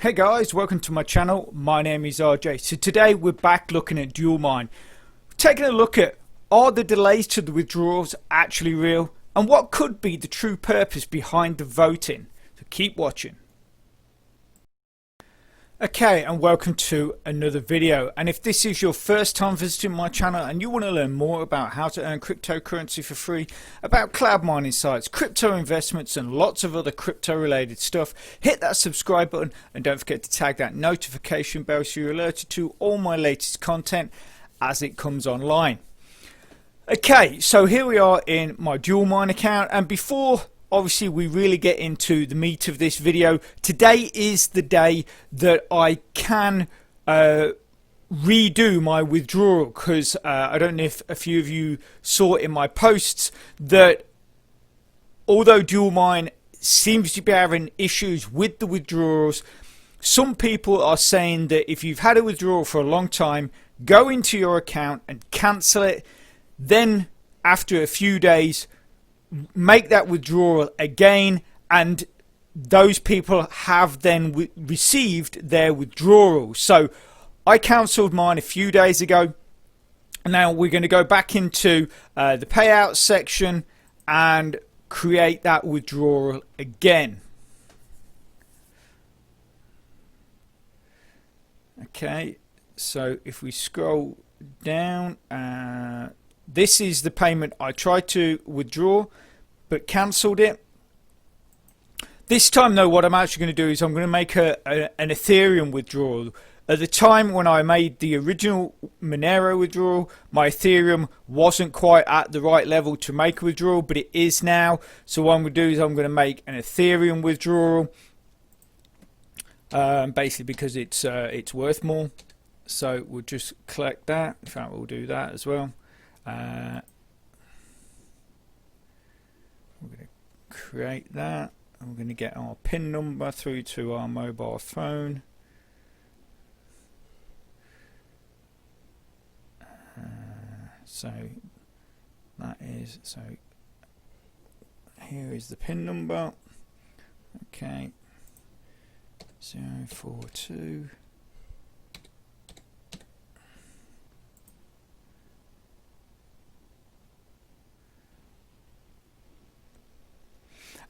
Hey guys, welcome to my channel. My name is RJ. So today we're back looking at Dualmine. Taking a look at, are the delays to the withdrawals actually real? And what could be the true purpose behind the voting? So keep watching. Okay, and welcome to another video. And if this is your first time visiting my channel and you want to learn more about how to earn cryptocurrency for free, about cloud mining sites, crypto investments and lots of other crypto related stuff, hit that subscribe button and don't forget to tag that notification bell so you're alerted to all my latest content as it comes online. Okay, so here we are in my Dualmine account, and before obviously we really get into the meat of this video, today is the day that I can redo my withdrawal, because I don't know if a few of you saw in my posts that although Dualmine seems to be having issues with the withdrawals, some people are saying that if you've had a withdrawal for a long time, go into your account and cancel it, then after a few days make that withdrawal again, and those people have then received their withdrawal. So I cancelled mine a few days ago. Now we're going to go back into the payout section and create that withdrawal again. Okay, so if we scroll down, this is the payment I tried to withdraw but cancelled it. This time though, what I'm actually going to do is I'm going to make an Ethereum withdrawal. At the time when I made the original Monero withdrawal, my Ethereum wasn't quite at the right level to make a withdrawal, but it is now. So what I'm going to do is I'm going to make an Ethereum withdrawal, basically because it's worth more. So we'll just collect that. In fact, we'll do that as well. We're going to create that, and we're going to get our PIN number through to our mobile phone. So that is, so here is the PIN number. Okay, 042.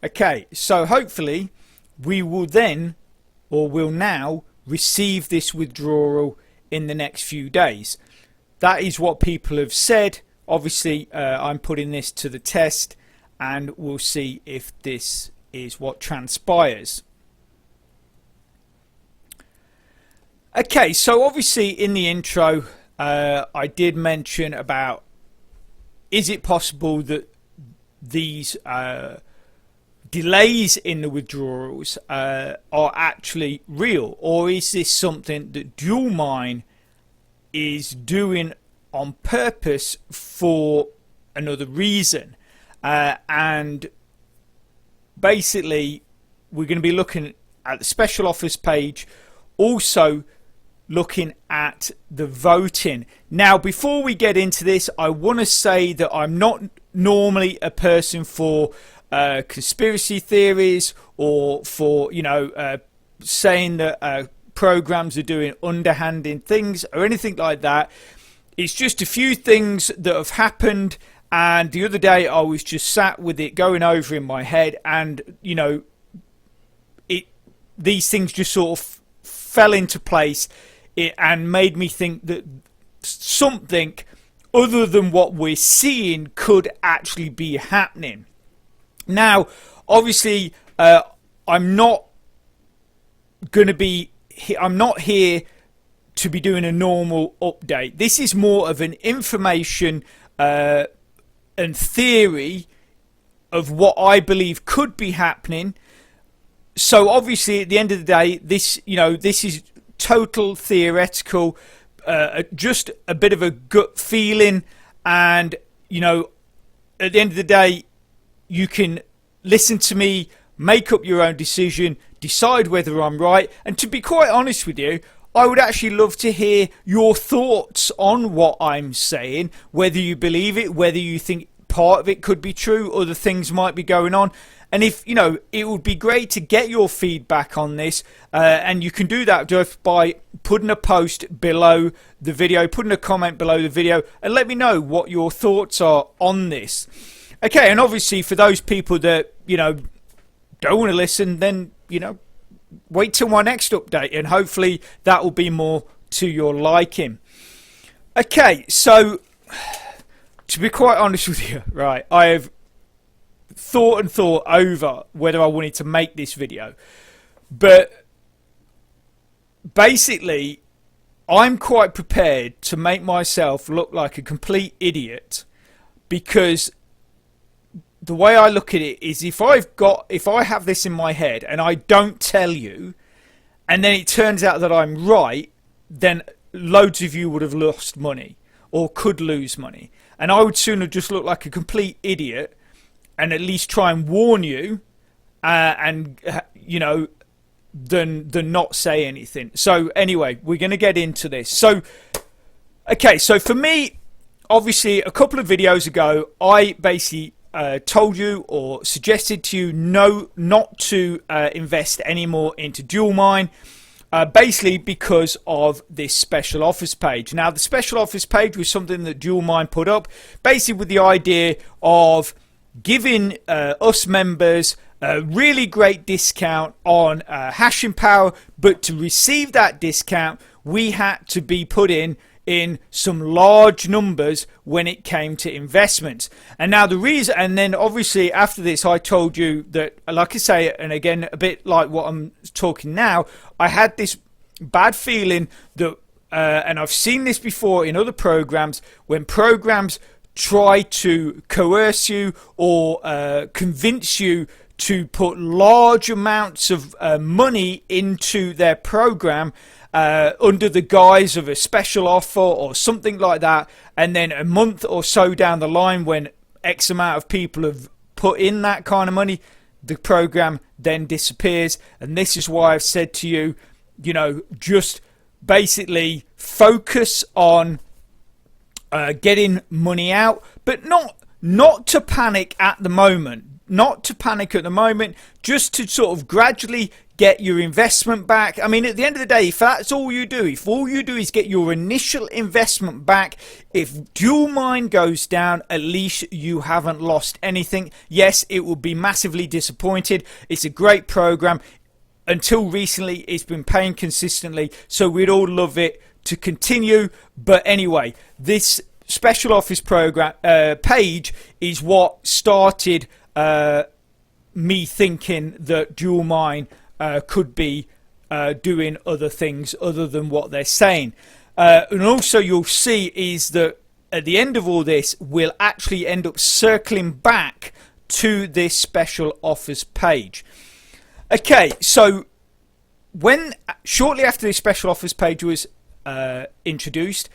Okay, so hopefully we will then, or will now, receive this withdrawal in the next few days. That is what people have said. Obviously, I'm putting this to the test, and we'll see if this is what transpires. Okay, so obviously in the intro, I did mention about, is it possible that these delays in the withdrawals are actually real, or is this something that Dualmine is doing on purpose for another reason? And basically we're going to be looking at the special offers page, also looking at the voting. Now before we get into this, I want to say that I'm not normally a person for conspiracy theories, or for saying that programs are doing underhanded things or anything like that. It's just a few things that have happened, and the other day I was just sat with it going over in my head, and these things just sort of fell into place and made me think that something other than what we're seeing could actually be happening. Now, obviously, I'm not here to be doing a normal update. This is more of an information and theory of what I believe could be happening. So obviously, at the end of the day, this is total theoretical, just a bit of a gut feeling, and at the end of the day, you can listen to me, make up your own decision, decide whether I'm right. And to be quite honest with you, I would actually love to hear your thoughts on what I'm saying, whether you believe it, whether you think part of it could be true, other things might be going on. And if it would be great to get your feedback on this, and you can do that just by putting a post below the video, putting a comment below the video, and let me know what your thoughts are on this. Okay, and obviously for those people that don't want to listen, then wait till my next update, and hopefully that will be more to your liking. Okay, so to be quite honest with you, right, I have thought over whether I wanted to make this video, but basically I'm quite prepared to make myself look like a complete idiot, because the way I look at it is, if I have this in my head and I don't tell you, and then it turns out that I'm right, then loads of you would have lost money or could lose money, and I would sooner just look like a complete idiot and at least try and warn you, than not say anything. So anyway, we're going to get into this. So okay, so for me, obviously a couple of videos ago I basically told you or suggested to you not to invest anymore into Dualmine, basically because of this special offers page. Now, the special offers page was something that Dualmine put up basically with the idea of giving us members a really great discount on hashing power, but to receive that discount we had to be put in some large numbers when it came to investments. And now the reason, and then obviously after this I told you that, like I say, and again a bit like what I'm talking now, I had this bad feeling that and I've seen this before in other programs, when programs try to coerce you or convince you to put large amounts of money into their program under the guise of a special offer or something like that, and then a month or so down the line, when X amount of people have put in that kind of money, the program then disappears. And this is why I've said to you, just basically focus on getting money out, but not to panic at the moment. Just to sort of gradually get your investment back. I mean, at the end of the day, if that's all you do, if all you do is get your initial investment back, if Dualmine goes down, at least you haven't lost anything. Yes, it will be massively disappointed. It's a great program. Until recently, it's been paying consistently, so we'd all love it to continue. But anyway, this special office program page is what started me thinking that Dualmine could be doing other things other than what they're saying. And also you'll see is that at the end of all this, we'll actually end up circling back to this special offers page. Okay, so shortly after this special offers page was introduced,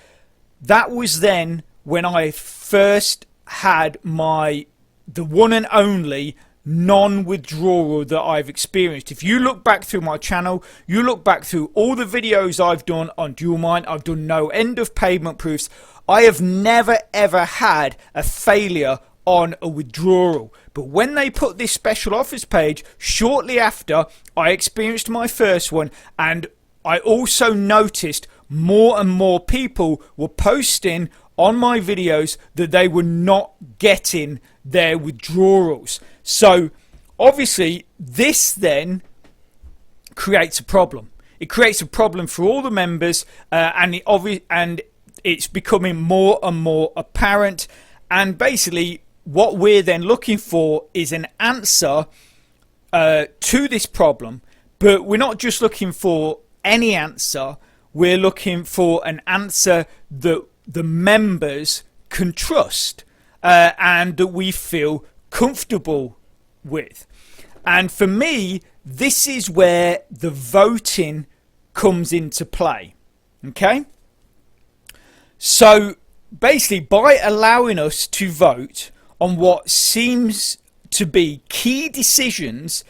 that was then when I first had the one and only non-withdrawal that I've experienced. If you look back through my channel, you look back through all the videos I've done on Dualmine, I've done no end of payment proofs. I have never ever had a failure on a withdrawal. But when they put this special offers page, shortly after I experienced my first one, and I also noticed more and more people were posting on my videos that they were not getting their withdrawals. So obviously this then creates a problem. It creates a problem for all the members, and it's becoming more and more apparent. And basically what we're then looking for is an answer to this problem. But we're not just looking for any answer, we're looking for an answer that the members can trust and that we feel comfortable with. And for me, this is where the voting comes into play. Okay, so basically by allowing us to vote on what seems to be key decisions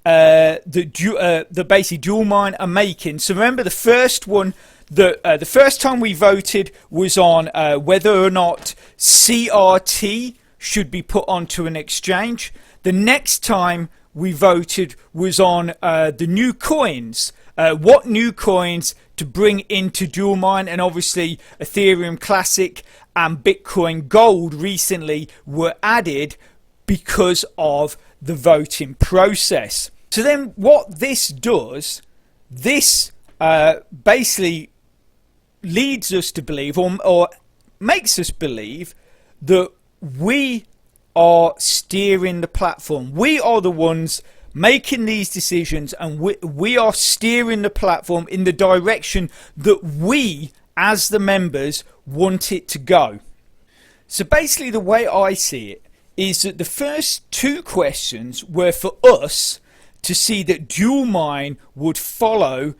that basically Dualmine are making. So remember, the first one, the first time we voted was on whether or not CRT should be put onto an exchange. The next time we voted was on the new coins. What new coins to bring into Dualmine, and obviously Ethereum Classic and Bitcoin Gold recently were added because of the voting process. So then what this does, this basically leads us to believe, or makes us believe, that we are steering the platform. We are the ones making these decisions, and we are steering the platform in the direction that we, as the members, want it to go. So basically the way I see it is that the first two questions were for us to see that Dualmine would follow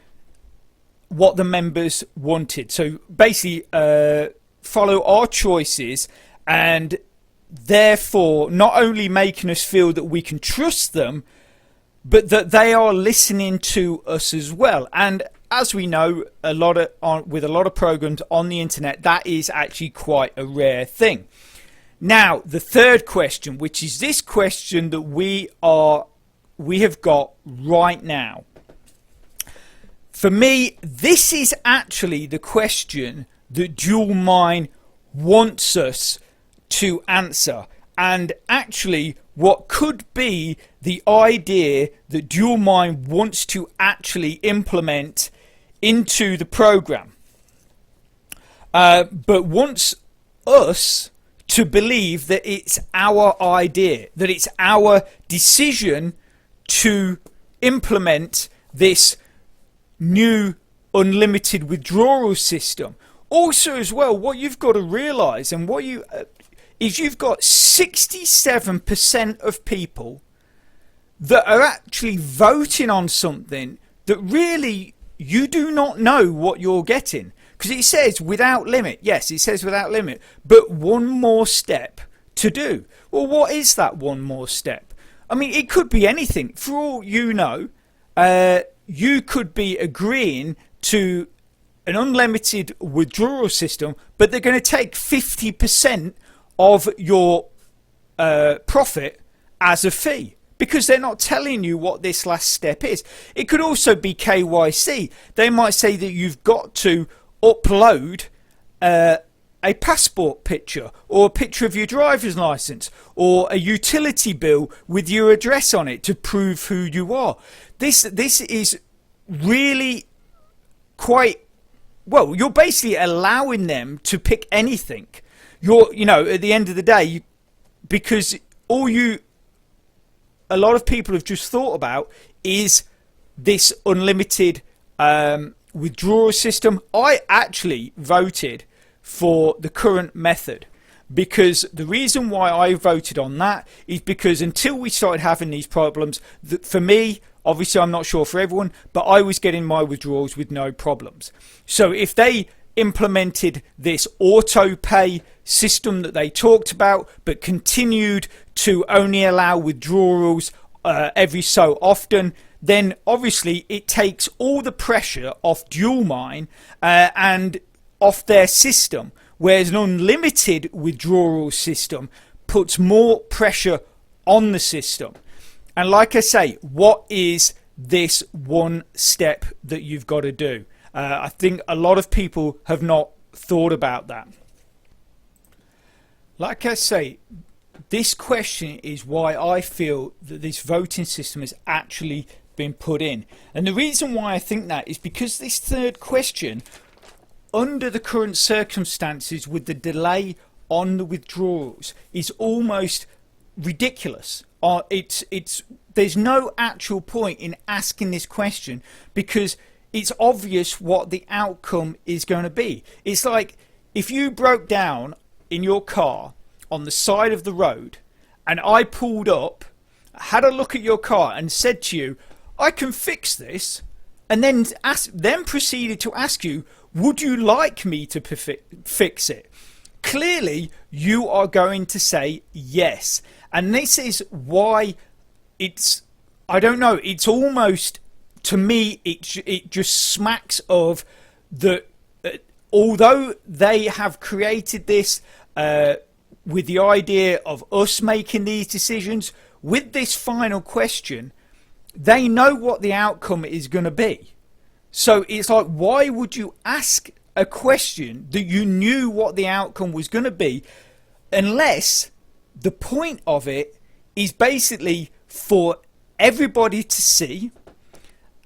what the members wanted. So basically follow our choices, and therefore not only making us feel that we can trust them, but that they are listening to us as well. And as we know, with a lot of programs on the internet, that is actually quite a rare thing. Now, the third question, which is this question that we have got right now. For me, this is actually the question that Dualmine wants us to answer, and actually what could be the idea that Dualmine wants to actually implement into the program, but wants us to believe that it's our idea, that it's our decision to implement this new unlimited withdrawal system. Also as well, what you've got to realize, and what you is you've got 67% of people that are actually voting on something that really you do not know what you're getting, because it says without limit. Yes, it says without limit, but one more step to do. Well, what is that one more step? I mean, it could be anything. For all you know, you could be agreeing to an unlimited withdrawal system, but they're going to take 50% of your profit as a fee, because they're not telling you what this last step is. It could also be KYC. They might say that you've got to upload a passport picture, or a picture of your driver's license, or a utility bill with your address on it to prove who you are. This is really quite, well, you're basically allowing them to pick anything. You know, at the end of the day, because a lot of people have just thought about is this unlimited withdrawal system. I actually voted for the current method, because the reason why I voted on that is because until we started having these problems, for me, obviously I'm not sure for everyone, but I was getting my withdrawals with no problems. So if they implemented this auto pay system that they talked about, but continued to only allow withdrawals every so often, then obviously it takes all the pressure off Dualmine and off their system, whereas an unlimited withdrawal system puts more pressure on the system. And like I say, what is this one step that you've got to do? I think a lot of people have not thought about that. Like I say, this question is why I feel that this voting system has actually been put in. And the reason why I think that is because this third question, under the current circumstances with the delay on the withdrawals, is almost ridiculous. There's no actual point in asking this question, because it's obvious what the outcome is going to be. It's like if you broke down in your car on the side of the road, and I pulled up, had a look at your car and said to you, I can fix this, and then proceeded to ask you, would you like me to fix it? Clearly you are going to say yes. And this is why I don't know, it's almost, to me, it just smacks of the, although they have created this with the idea of us making these decisions, with this final question, they know what the outcome is going to be. So it's like, why would you ask a question that you knew what the outcome was going to be, unless the point of it is basically for everybody to see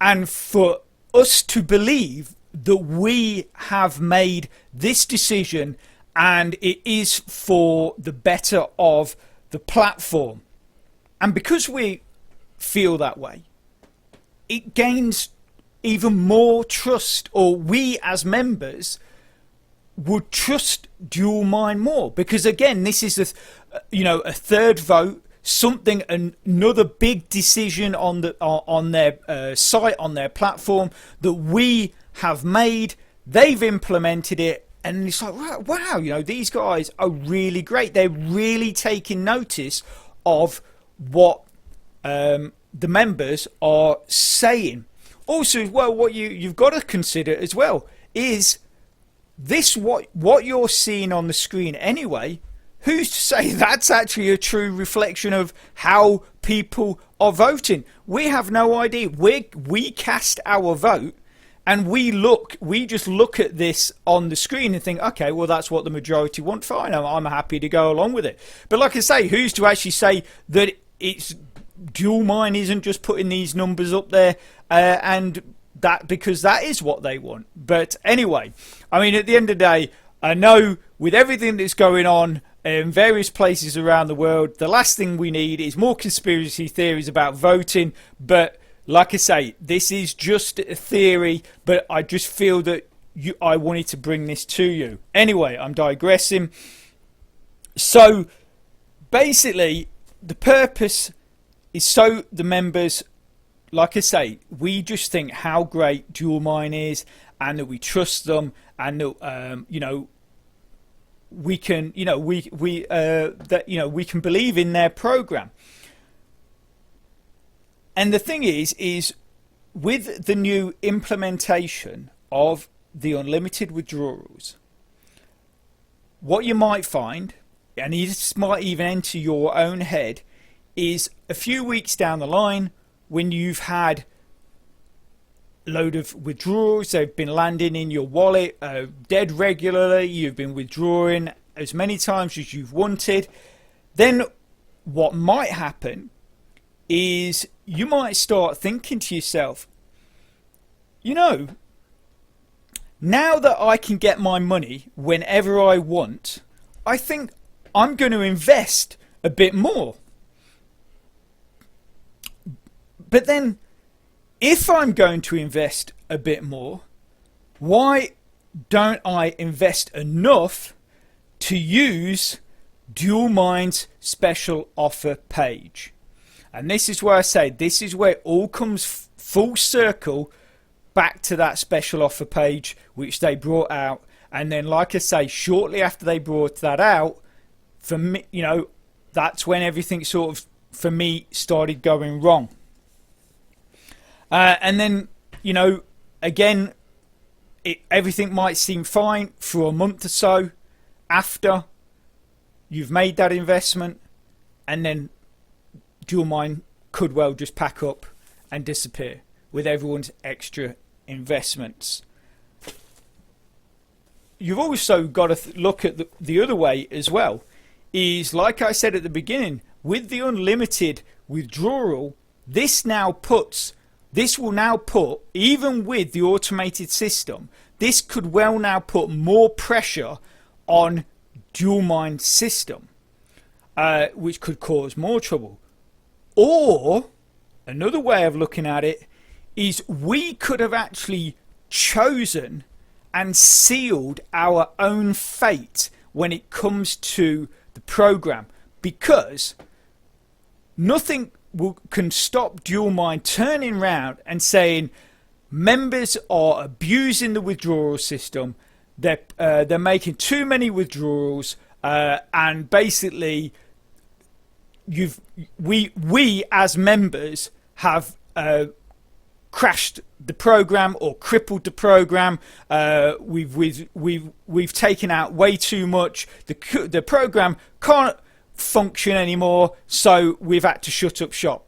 and for us to believe that we have made this decision and it is for the better of the platform. And because we feel that way, it gains even more trust, or we as members would trust Dualmine more, because again, this is a third vote, something, another big decision on their site, on their platform that we have made. They've implemented it, and it's like, wow, these guys are really great. They're really taking notice of what the members are saying. Also, well, what you've got to consider as well is this, what you're seeing on the screen anyway. Who's to say that's actually a true reflection of how people are voting? We have no idea. We cast our vote, and we just look at this on the screen and think, okay, well, that's what the majority want. Fine, I'm happy to go along with it. But like I say, who's to actually say that it's Dualmine isn't just putting these numbers up there and that because that is what they want? But anyway, I mean, at the end of the day, I know with everything that's going on in various places around the world, the last thing we need is more conspiracy theories about voting. But like I say, this is just a theory, but I just feel that I wanted to bring this to you. Anyway, I'm digressing. So basically, the purpose is so the members, like I say, we just think how great Dualmine is, and that we trust them, and that we can we can believe in their program. And the thing is with the new implementation of the unlimited withdrawals, what you might find, and this might even enter your own head, is a few weeks down the line, when you've had a load of withdrawals, they've been landing in your wallet dead regularly, you've been withdrawing as many times as you've wanted, then what might happen is you might start thinking to yourself, now that I can get my money whenever I want, I think I'm going to invest a bit more. But then, if I'm going to invest a bit more, why don't I invest enough to use Dualmine's special offer page? And this is where I say, this is where it all comes full circle back to that special offer page which they brought out. And then, like I say, shortly after they brought that out, for me, that's when everything sort of, for me, started going wrong. And then, again, everything might seem fine for a month or so after you've made that investment, and then Dualmine could well just pack up and disappear with everyone's extra investments. You've also got to look at the other way as well, is like I said at the beginning, with the unlimited withdrawal, this will now put, even with the automated system, this could well now put more pressure on Dualmine's system, which could cause more trouble. Or another way of looking at it is we could have actually chosen and sealed our own fate when it comes to the program, because nothing can stop Dualmine turning around and saying members are abusing the withdrawal system, they're making too many withdrawals, and basically we as members have crashed the program or crippled the program. We've taken out way too much. The program can't function anymore, so we've had to shut up shop.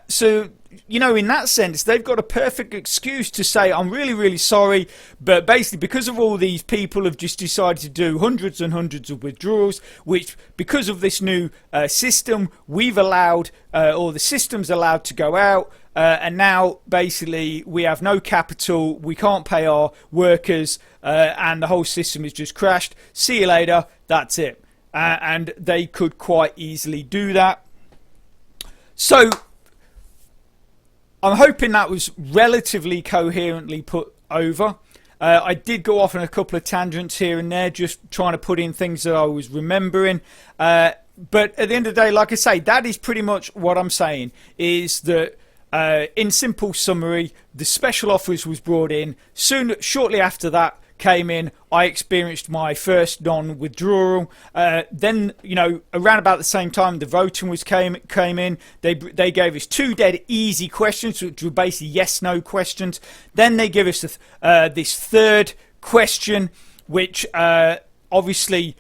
So, you know, in that sense, they've got a perfect excuse to say, I'm really, really sorry, but basically because of all these people have just decided to do hundreds and hundreds of withdrawals, which because of this new system, we've allowed, or the system's allowed to go out, and now basically we have no capital, we can't pay our workers, and the whole system has just crashed. See you later, that's it. And they could quite easily do that. So I'm hoping that was relatively coherently put over. I did go off on a couple of tangents here and there, just trying to put in things that I was remembering. But at the end of the day, like I say, that is pretty much what I'm saying, is that in simple summary, the special offers was brought in. Shortly after that came in, I experienced my first non-withdrawal. Then, you know, around about the same time the voting was came in, they gave us 2 dead easy questions, which were basically yes/no questions. Then they give us this third question, which obviously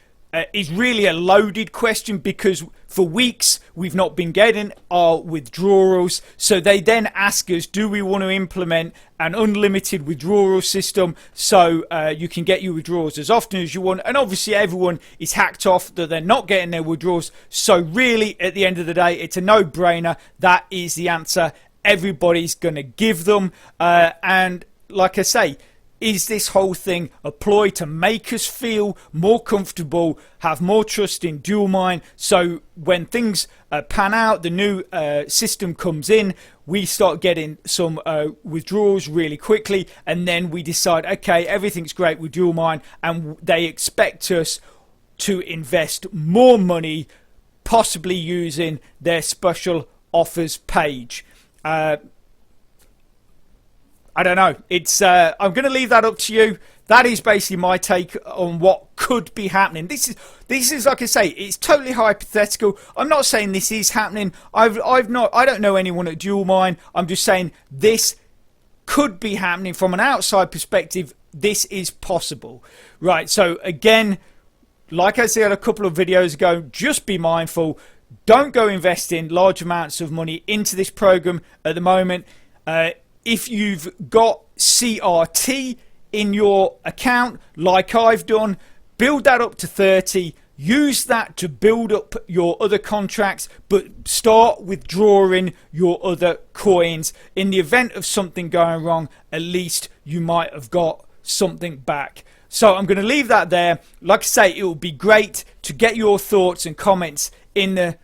is really a loaded question, because for weeks we've not been getting our withdrawals. So they then ask us, do we want to implement an unlimited withdrawal system, so you can get your withdrawals as often as you want? And obviously everyone is hacked off that they're not getting their withdrawals. So really, at the end of the day, it's a no-brainer. That is the answer everybody's going to give them. And like I say, is this whole thing a ploy to make us feel more comfortable, have more trust in Dualmine, so when things pan out, the new system comes in, we start getting some withdrawals really quickly, and then we decide, okay, everything's great with Dualmine, and they expect us to invest more money, possibly using their special offers page. I don't know. It's I'm going to leave that up to you. That is basically my take on what could be happening. This is like I say, it's totally hypothetical. I'm not saying this is happening. I don't know anyone at Dualmine. I'm just saying this could be happening from an outside perspective. This is possible, right? So again, like I said a couple of videos ago, just be mindful. Don't go investing large amounts of money into this program at the moment. If you've got CRT in your account, like I've done, build that up to 30. Use that to build up your other contracts, but start withdrawing your other coins. In the event of something going wrong, at least you might have got something back. So I'm going to leave that there. Like I say, it will be great to get your thoughts and comments in the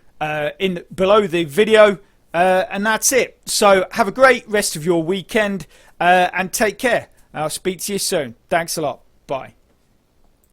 below the video. And that's it. So have a great rest of your weekend and take care. I'll speak to you soon. Thanks a lot. Bye.